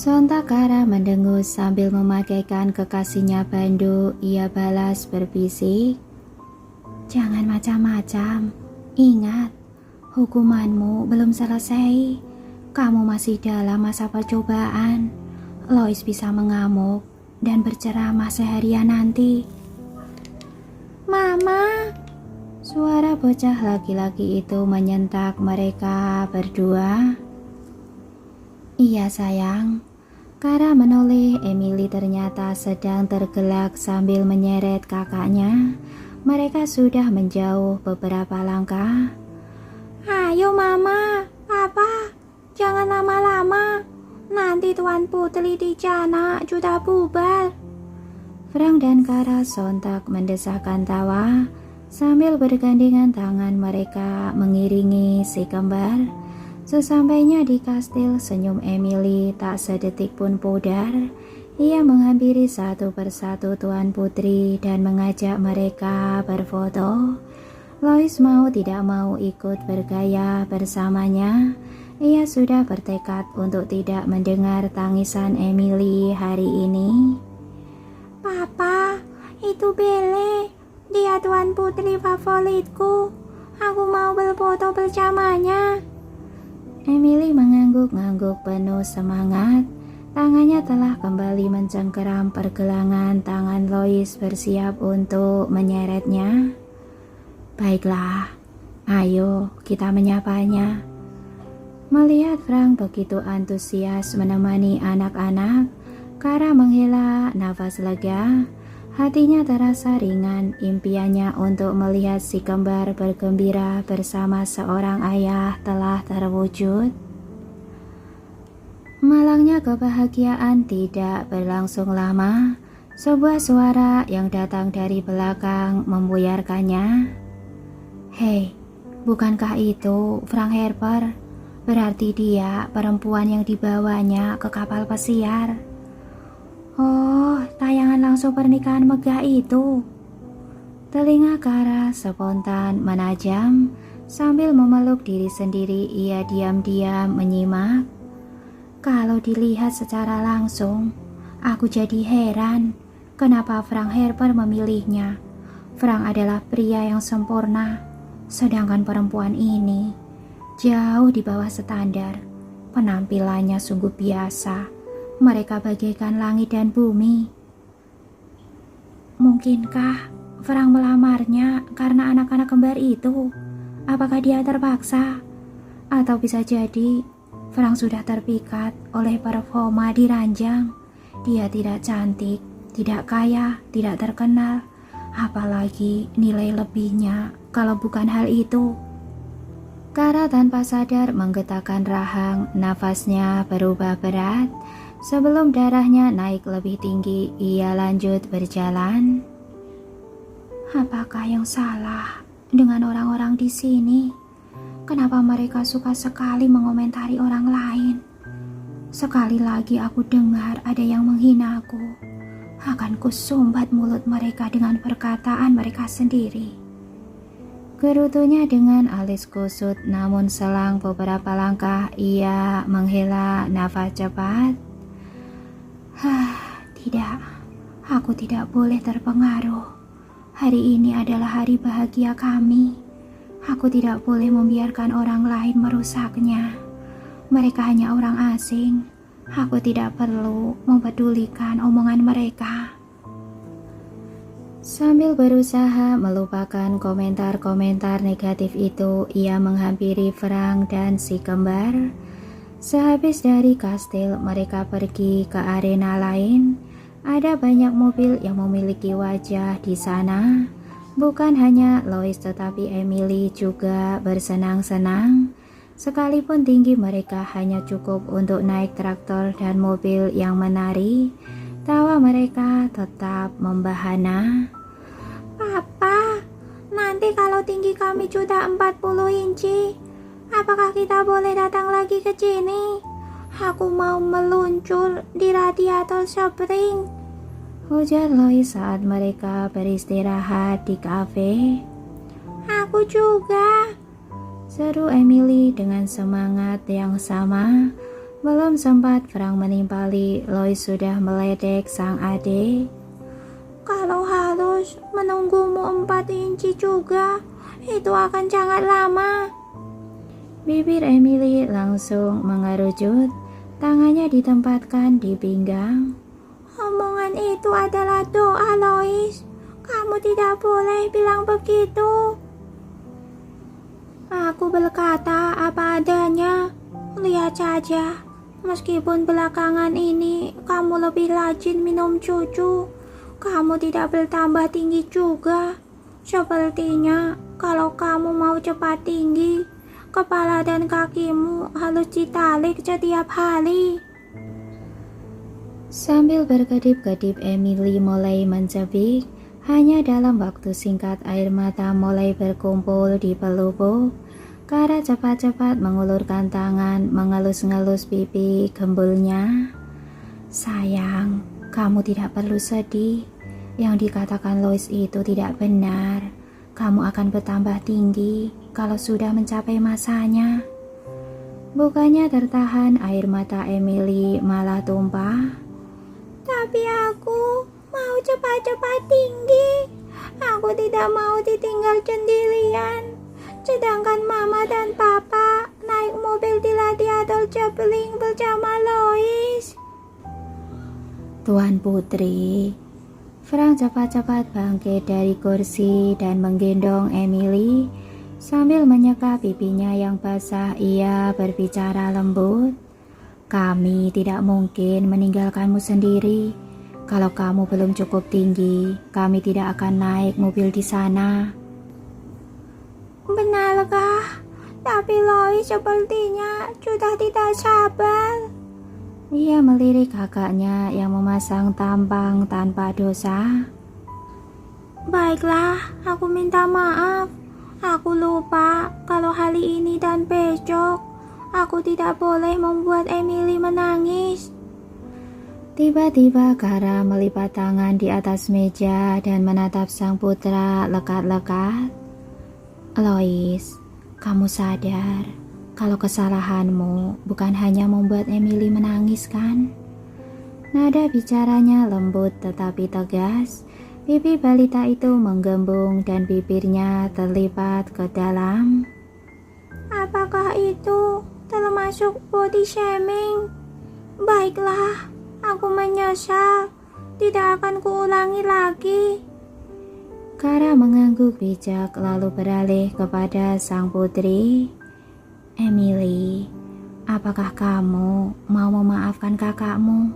Sontak Kara mendengus sambil memakaikan kekasihnya bandu. Ia balas berbisik, "Jangan macam-macam. Ingat, hukumanmu belum selesai. Kamu masih dalam masa percobaan. Lois bisa mengamuk dan berceramah seharian nanti." "Mama!" Suara bocah laki-laki itu menyentak mereka berdua. "Iya sayang." Kara menoleh. Emily ternyata sedang tergelak sambil menyeret kakaknya. Mereka sudah menjauh beberapa langkah. "Ayo mama, papa, jangan lama-lama. Nanti Tuan Putri di Cana sudah bubar." Frank dan Kara sontak mendesahkan tawa sambil bergandengan tangan. Mereka mengiringi si kembar. Sesampainya di kastil, senyum Emily tak sedetik pun pudar. Ia menghampiri satu persatu Tuan Putri dan mengajak mereka berfoto. Lois mau tidak mau ikut bergaya bersamanya. Ia sudah bertekad untuk tidak mendengar tangisan Emily hari ini. "Papa, itu Belle. Dia Tuan Putri favoritku. Aku mau berfoto bersamanya." Emily mengangguk-ngangguk penuh semangat. Tangannya telah kembali mencengkeram pergelangan tangan Lois bersiap untuk menyeretnya. "Baiklah, ayo kita menyapanya." Melihat Frank begitu antusias menemani anak-anak, Kara menghela nafas lega. Hatinya terasa ringan. Impiannya untuk melihat si kembar bergembira bersama seorang ayah telah terwujud. Malangnya kebahagiaan tidak berlangsung lama. Sebuah suara yang datang dari belakang membuyarkannya. "Hei, bukankah itu Frank Harper? Berarti dia perempuan yang dibawanya ke kapal pesiar." "Oh, tayangan langsung pernikahan megah itu." Telinga Kara spontan menajam. Sambil memeluk diri sendiri, ia diam-diam menyimak. Kalau dilihat secara langsung, aku jadi heran kenapa Frank Harper memilihnya. Frank adalah pria yang sempurna, sedangkan perempuan ini jauh di bawah standar. Penampilannya sungguh biasa. Mereka bagaikan langit dan bumi. Mungkinkah Frank melamarnya karena anak-anak kembar itu? Apakah dia terpaksa? Atau bisa jadi Frank sudah terpikat oleh performa di ranjang. Dia tidak cantik, tidak kaya, tidak terkenal. Apalagi nilai lebihnya kalau bukan hal itu. Kara tanpa sadar menggetakkan rahang. Nafasnya berubah berat. Sebelum darahnya naik lebih tinggi, ia lanjut berjalan. Apakah yang salah dengan orang-orang di sini? Kenapa mereka suka sekali mengomentari orang lain? Sekali lagi aku dengar ada yang menghina aku, akan kusumbat mulut mereka dengan perkataan mereka sendiri. Gerutunya dengan alis kusut, namun selang beberapa langkah ia menghela nafas cepat. Tidak, aku tidak boleh terpengaruh. Hari ini adalah hari bahagia kami. Aku tidak boleh membiarkan orang lain merusaknya. Mereka hanya orang asing. Aku tidak perlu mempedulikan omongan mereka. Sambil berusaha melupakan komentar-komentar negatif itu, ia menghampiri Frank dan si kembar. Sehabis dari kastil, mereka pergi ke arena lain. Ada banyak mobil yang memiliki wajah di sana. Bukan hanya Lois tetapi Emily juga bersenang-senang. Sekalipun tinggi mereka hanya cukup untuk naik traktor dan mobil yang menari. Tawa mereka tetap membahana. "Papa, nanti kalau tinggi kami sudah 40 inci, apakah kita boleh datang lagi ke sini? Aku mau meluncur di radiator spring," ujar Lois saat mereka beristirahat di kafe. "Aku juga," seru Emily dengan semangat yang sama. Belum sempat Frank menimpali, Lois sudah meledek sang adik. Kalau harus menunggumu 4 inci juga, itu akan sangat lama. Bibir Emily langsung mengerucut, tangannya ditempatkan di pinggang. Omongan itu adalah doa, Lois. Kamu tidak boleh bilang begitu. Aku berkata apa adanya. Lihat saja, meskipun belakangan ini kamu lebih rajin minum susu, kamu tidak bertambah tinggi juga. Sepertinya kalau kamu mau cepat tinggi, kepala dan kakimu harus ditarik setiap hari. Sambil berkedip-kedip Emily mulai mencebik. Hanya dalam waktu singkat air mata mulai berkumpul di pelupuk. Kara cepat-cepat mengulurkan tangan mengelus-ngelus pipi gembulnya. Sayang, kamu tidak perlu sedih. Yang dikatakan Lois itu tidak benar. Kamu akan bertambah tinggi kalau sudah mencapai masanya. Bukannya tertahan, air mata Emily malah tumpah. Tapi aku mau cepat-cepat tinggi. Aku tidak mau ditinggal sendirian. Sedangkan mama dan papa naik mobil di radiator Zeppelin bersama Lois. Tuan Putri. Frank cepat-cepat bangkit dari kursi dan menggendong Emily. Sambil menyeka pipinya yang basah, ia berbicara lembut. Kami tidak mungkin meninggalkanmu sendiri. Kalau kamu belum cukup tinggi, kami tidak akan naik mobil di sana. Benarkah? Tapi Lois sepertinya sudah tidak sabar. Ia melirik kakaknya yang memasang tampang tanpa dosa. Baiklah, aku minta maaf. Aku lupa kalau hari ini dan besok aku tidak boleh membuat Emily menangis. Tiba-tiba Kara melipat tangan di atas meja dan menatap sang putra lekat-lekat. Lois, kamu sadar kalau kesalahanmu bukan hanya membuat Emily menangis, kan? Nada bicaranya lembut tetapi tegas. Pipi balita itu menggembung dan bibirnya terlipat ke dalam. Apakah itu termasuk body shaming? Baiklah, aku menyesal. Tidak akan kuulangi lagi. Kara mengangguk bijak lalu beralih kepada sang putri. Emily, apakah kamu mau memaafkan kakakmu?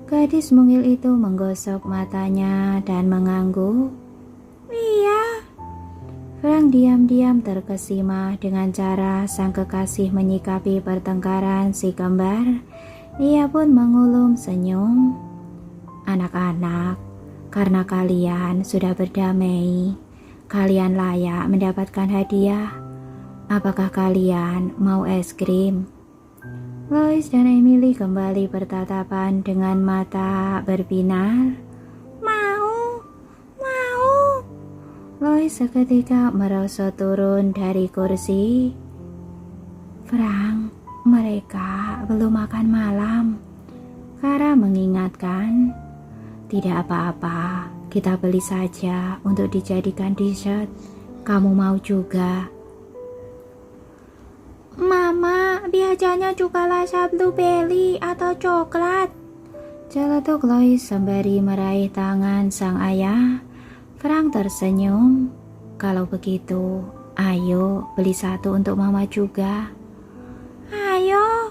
Gadis mungil itu menggosok matanya dan mengangguk. Iya. Frank diam-diam terkesima dengan cara sang kekasih menyikapi pertengkaran si kembar. Ia pun mengulum senyum. Anak-anak, karena kalian sudah berdamai, kalian layak mendapatkan hadiah. Apakah kalian mau es krim? Lois dan Emily kembali bertatapan dengan mata berbinar. Mau. Lois seketika merosot turun dari kursi. Frank, mereka belum makan malam. Kara mengingatkan. Tidak apa-apa, kita beli saja untuk dijadikan dessert. Kamu mau juga? Mama, biasanya juga rasa blueberry atau coklat. Celetuk Lois sembari meraih tangan sang ayah. Frank tersenyum. Kalau begitu, ayo beli satu untuk mama juga. Ayo.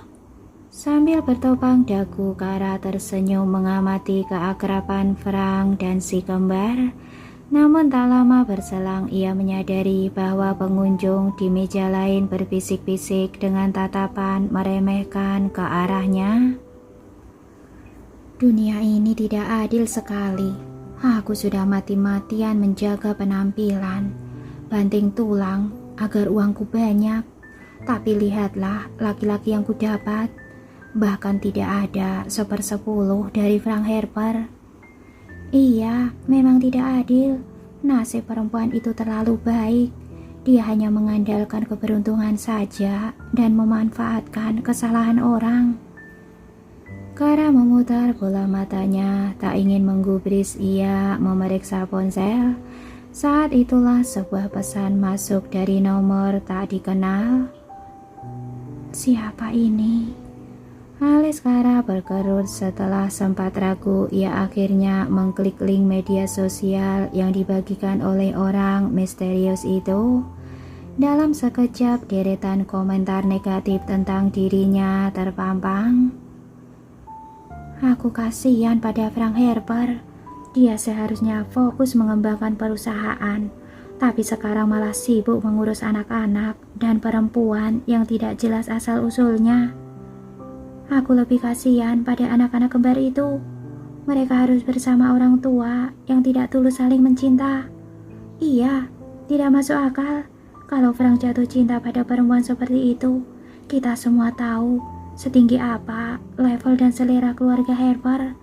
Sambil bertopang dagu, Kara tersenyum mengamati keakraban Frank dan si kembar. Namun tak lama berselang ia menyadari bahwa pengunjung di meja lain berbisik-bisik dengan tatapan meremehkan ke arahnya. Dunia ini tidak adil sekali. Aku sudah mati-matian menjaga penampilan, banting tulang agar uangku banyak. Tapi lihatlah laki-laki yang kudapat, bahkan tidak ada 1/10 dari Frank Harper. Iya, memang tidak adil. Nasib perempuan itu terlalu baik. dia hanya mengandalkan keberuntungan saja dan memanfaatkan kesalahan orang. Kara memutar bola matanya, tak ingin menggubris. Ia memeriksa ponsel. Saat itulah sebuah pesan masuk dari nomor tak dikenal. Siapa ini? Alis Kara berkerut. Setelah sempat ragu, ia akhirnya mengklik link media sosial yang dibagikan oleh orang misterius itu. Dalam sekejap, deretan komentar negatif tentang dirinya terpampang. Aku kasihan pada Frank Harper. Dia seharusnya fokus mengembangkan perusahaan, tapi sekarang malah sibuk mengurus anak-anak dan perempuan yang tidak jelas asal-usulnya. Aku lebih kasihan pada anak-anak kembar itu. Mereka harus bersama orang tua yang tidak tulus saling mencinta. Iya, tidak masuk akal kalau Frank jatuh cinta pada perempuan seperti itu. Kita semua tahu setinggi apa level dan selera keluarga Harper.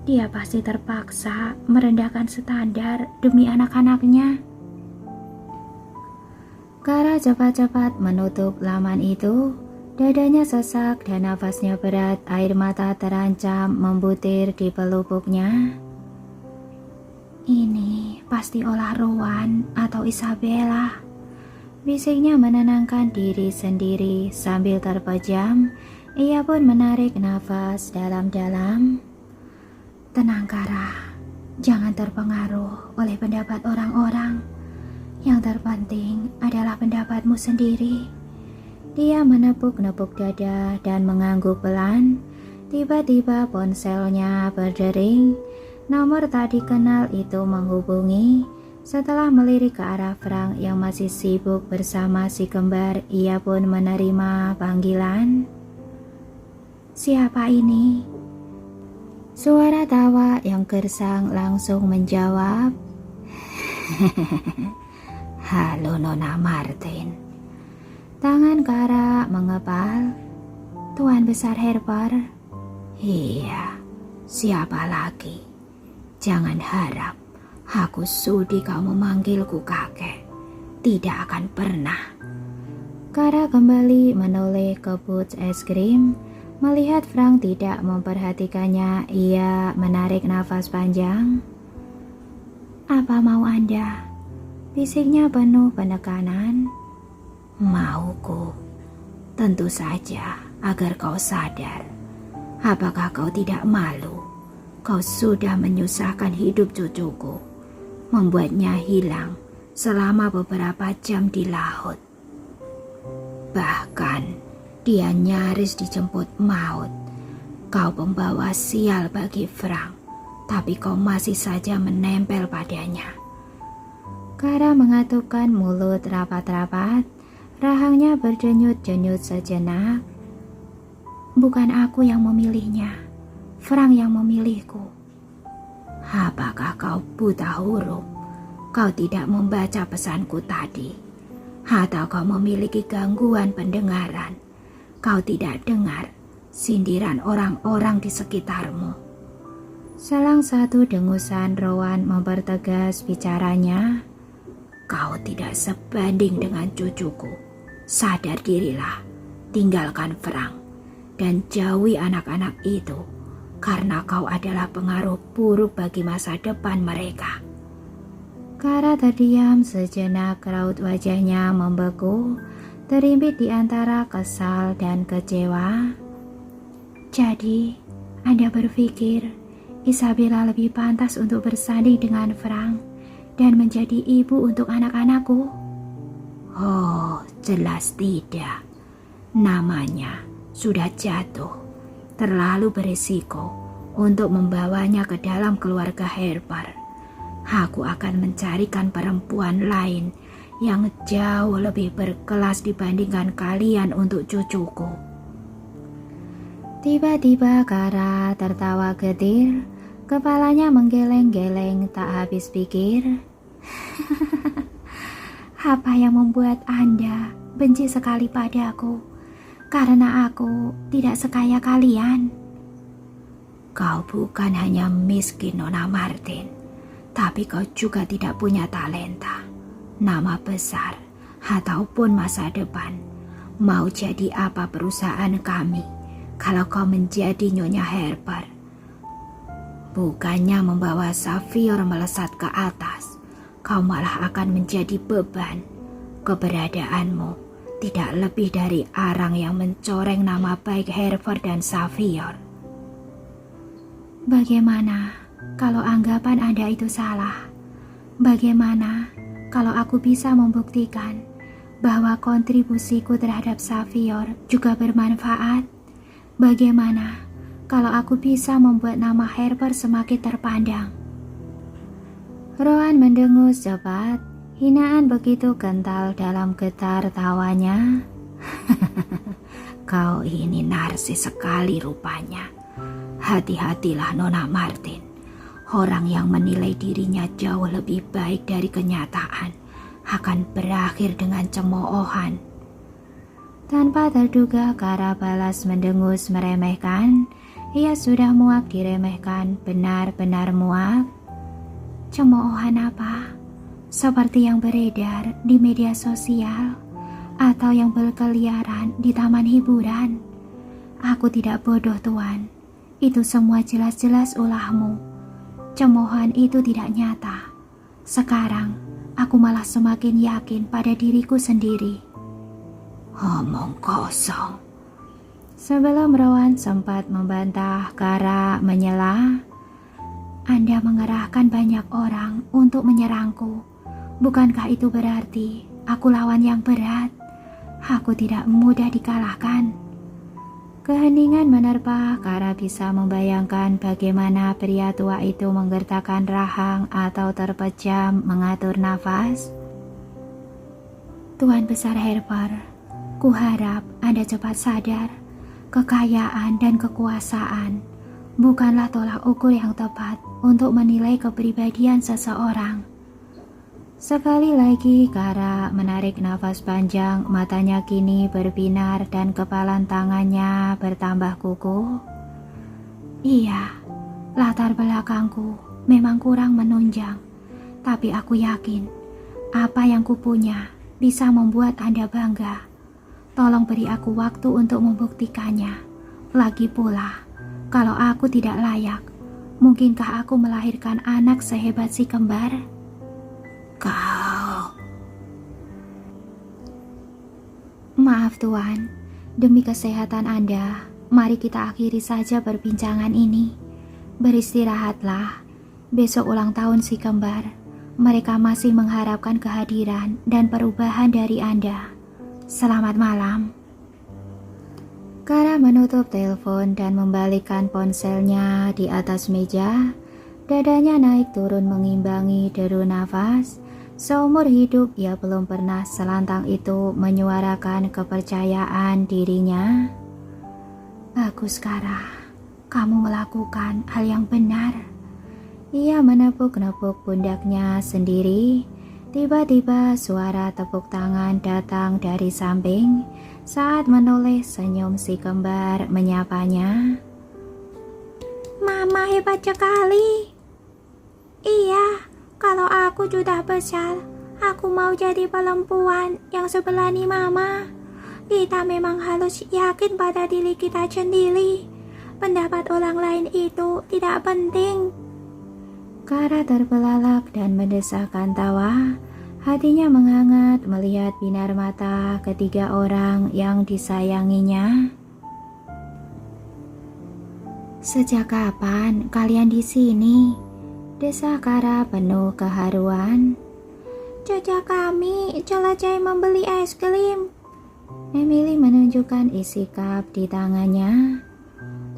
Dia pasti terpaksa merendahkan standar demi anak-anaknya. Kara cepat-cepat menutup laman itu. Dadanya sesak dan nafasnya berat. Air mata terancam membutir di pelupuknya. Ini pasti olah Rowan atau Isabella, bisiknya menenangkan diri sendiri. Sambil terpejam, ia pun menarik nafas dalam-dalam. Tenang Kara, jangan terpengaruh oleh pendapat orang-orang. Yang terpenting adalah pendapatmu sendiri. Dia menepuk-nepuk dada dan mengangguk pelan. Tiba-tiba ponselnya berdering. Nomor tak dikenal itu menghubungi. Setelah melirik ke arah Frank yang masih sibuk bersama si kembar, ia pun menerima panggilan. Siapa ini? Suara tawa yang gersang langsung menjawab. Halo Nona Martin. Tangan Kara mengepal. Tuan Besar Harper. Iya, siapa lagi? Jangan harap aku sudi kau memanggilku kakek. Tidak akan pernah. Kara kembali menoleh ke boots es krim. Melihat Frank tidak memperhatikannya, ia menarik nafas panjang. Apa mau Anda? Bisiknya penuh penekanan. Mauku, tentu saja agar kau sadar. Apakah kau tidak malu? Kau sudah menyusahkan hidup cucuku, membuatnya hilang selama beberapa jam di laut. Bahkan dia nyaris dijemput maut. Kau pembawa sial bagi Frank, tapi kau masih saja menempel padanya. Kara mengatupkan mulut rapat-rapat. Rahangnya berdenyut-denyut sejenak. Bukan aku yang memilihnya, Frank yang memilihku. Apakah kau buta huruf? Kau tidak membaca pesanku tadi? Atau kau memiliki gangguan pendengaran? Kau tidak dengar sindiran orang-orang di sekitarmu? Salah satu dengusan Rowan mempertegas bicaranya. Kau tidak sebanding dengan cucuku. Sadar dirilah, tinggalkan Frank dan jauhi anak-anak itu, karena kau adalah pengaruh buruk bagi masa depan mereka. Kara terdiam sejenak, raut wajahnya membeku, terimpit di antara kesal dan kecewa. Jadi, Anda berpikir Isabella lebih pantas untuk bersanding dengan Frank dan menjadi ibu untuk anak-anakku? Oh, jelas tidak. Namanya sudah jatuh. Terlalu berisiko untuk membawanya ke dalam keluarga Harper. Aku akan mencarikan perempuan lain yang jauh lebih berkelas dibandingkan kalian untuk cucuku. Tiba-tiba Kara tertawa getir. Kepalanya menggeleng-geleng tak habis pikir. Apa yang membuat Anda benci sekali padaku? Karena aku tidak sekaya kalian. Kau bukan hanya miskin, Nona Martin, tapi kau juga tidak punya talenta, nama besar, ataupun masa depan. Mau jadi apa perusahaan kami kalau kau menjadi Nyonya Harper? Bukannya membawa Xavier melesat ke atas, kau malah akan menjadi beban. Keberadaanmu tidak lebih dari arang yang mencoreng nama baik Harper dan Xavier. Bagaimana kalau anggapan Anda itu salah? Bagaimana kalau aku bisa membuktikan bahwa kontribusiku terhadap Xavier juga bermanfaat? Bagaimana kalau aku bisa membuat nama Harper semakin terpandang? Rowan mendengus cepat. Hinaan begitu kental dalam getar tawanya. Kau ini narsis sekali rupanya. Hati-hatilah Nona Martin. Orang yang menilai dirinya jauh lebih baik dari kenyataan akan berakhir dengan cemoohan. Tanpa terduga, Kara balas mendengus meremehkan. Ia sudah muak diremehkan, benar-benar muak. Cemoohan apa? Seperti yang beredar di media sosial atau yang berkeliaran di taman hiburan? Aku tidak bodoh, Tuan. Itu semua jelas-jelas ulahmu. Cemoohan itu tidak nyata. Sekarang, aku malah semakin yakin pada diriku sendiri. Omong kosong. Sebelum Rowan sempat membantah, Kara menyela. Anda mengerahkan banyak orang untuk menyerangku. Bukankah itu berarti aku lawan yang berat? Aku tidak mudah dikalahkan. Keheningan menerpa. Kara bisa membayangkan bagaimana pria tua itu menggertakkan rahang atau terpejam mengatur nafas. Tuan Besar Harper, kuharap Anda cepat sadar, kekayaan dan kekuasaan bukanlah tolak ukur yang tepat untuk menilai kepribadian seseorang. Sekali lagi Kara menarik nafas panjang, matanya kini berbinar dan kepalan tangannya bertambah kukuh. Iya, latar belakangku memang kurang menunjang, tapi aku yakin apa yang kupunya bisa membuat Anda bangga. Tolong beri aku waktu untuk membuktikannya. Lagi pula, kalau aku tidak layak, mungkinkah aku melahirkan anak sehebat si kembar? Kau... Maaf Tuan, demi kesehatan Anda, mari kita akhiri saja perbincangan ini. Beristirahatlah, besok ulang tahun si kembar. Mereka masih mengharapkan kehadiran dan perubahan dari Anda. Selamat malam. Kara menutup telepon dan membalikkan ponselnya di atas meja. Dadanya naik turun mengimbangi deru nafas. Seumur hidup ia belum pernah selantang itu menyuarakan kepercayaan dirinya. Bagus Kara, kamu melakukan hal yang benar. Ia menepuk-nepuk pundaknya sendiri. Tiba-tiba suara tepuk tangan datang dari samping. Saat menoleh senyum si kembar menyapanya. Mama hebat sekali. Iya, kalau aku sudah besar, aku mau jadi perempuan yang sebelani Mama. Kita memang harus yakin pada diri kita sendiri. Pendapat orang lain itu tidak penting. Kara terbelalak dan mendesahkan tawa. Hatinya menghangat melihat binar mata ketiga orang yang disayanginya. Sejak kapan kalian di sini? Desa Kara penuh keharuan. Sejak kami selesai membeli es krim. Emily menunjukkan isi cup di tangannya.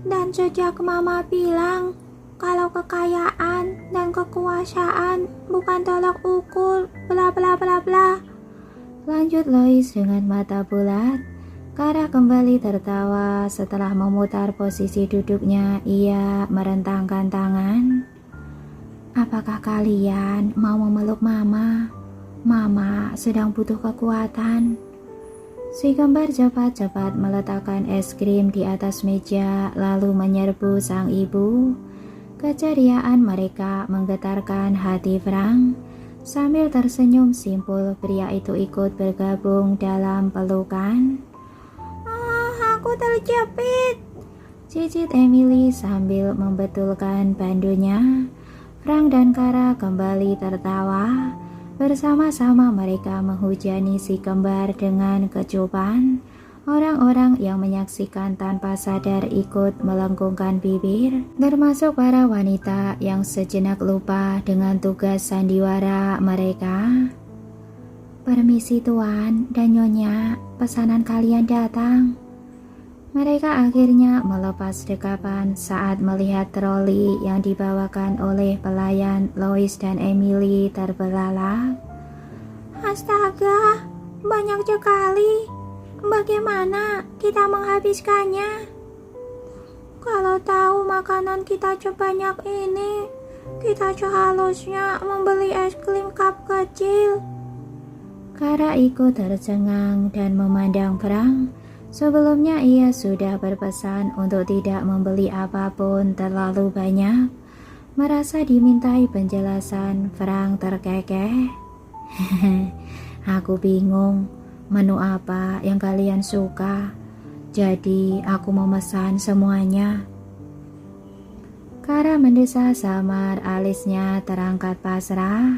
Dan sejak Mama bilang kalau kekayaan dan kekuasaan bukan tolak ukur, bla bla bla bla. Lanjut Lois dengan mata bulat. Kara kembali tertawa. Setelah memutar posisi duduknya, ia merentangkan tangan. Apakah kalian mau memeluk Mama? Mama sedang butuh kekuatan. Si kembar cepat-cepat meletakkan es krim di atas meja lalu menyerbu sang ibu. Keceriaan mereka menggetarkan hati Frank. Sambil tersenyum simpul, pria itu ikut bergabung dalam pelukan. Aku terjepit, cicit Emily sambil membetulkan bandonya. Frank dan Kara kembali tertawa. Bersama-sama mereka menghujani si kembar dengan kecupan. Orang-orang yang menyaksikan tanpa sadar ikut melengkungkan bibir, termasuk para wanita yang sejenak lupa dengan tugas sandiwara mereka. Permisi tuan dan nyonya, pesanan kalian datang. Mereka akhirnya melepas dekapan saat melihat troli yang dibawakan oleh pelayan Lois dan Emily terbelalak. Astaga, banyak sekali. Bagaimana kita menghabiskannya? Kalau tahu makanan kita sebanyak ini, kita seharusnya membeli es krim cup kecil. Kara ikut tercengang dan memandang Frank. Sebelumnya ia sudah berpesan untuk tidak membeli apapun terlalu banyak. Merasa dimintai penjelasan, Frank terkekeh. Aku bingung menu apa yang kalian suka, jadi aku memesan semuanya. Kara mendesah samar, alisnya terangkat pasrah.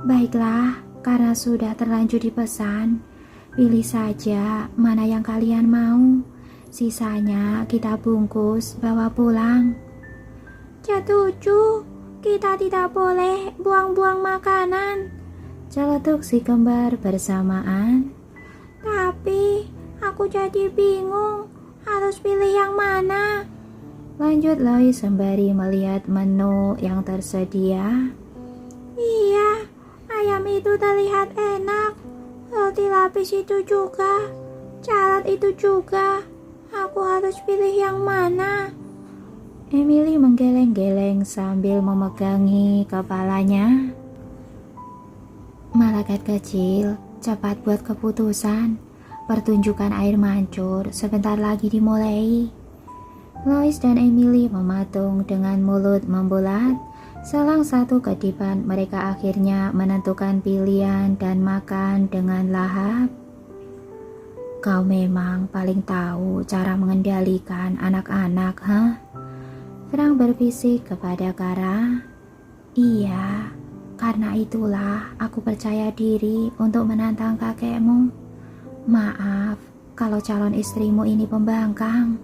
Baiklah, karena sudah terlanjur dipesan, pilih saja mana yang kalian mau. Sisanya kita bungkus bawa pulang. Setuju, kita tidak boleh buang-buang makanan, celetuk si kembar bersamaan. Tapi aku jadi bingung harus pilih yang mana, lanjut Lois sembari melihat menu yang tersedia. Iya, ayam itu terlihat enak. Roti lapis itu juga, salad itu juga. Aku harus pilih yang mana? Emily menggeleng-geleng sambil memegangi kepalanya. Malaikat kecil, cepat buat keputusan. Pertunjukan air mancur sebentar lagi dimulai. Lois dan Emily mematung dengan mulut membulat. Selang satu kedipan mereka akhirnya menentukan pilihan dan makan dengan lahap. Kau memang paling tahu cara mengendalikan anak-anak, Frank berbisik kepada Kara. Iya, karena itulah aku percaya diri untuk menantang kakekmu. Maaf kalau calon istrimu ini pembangkang.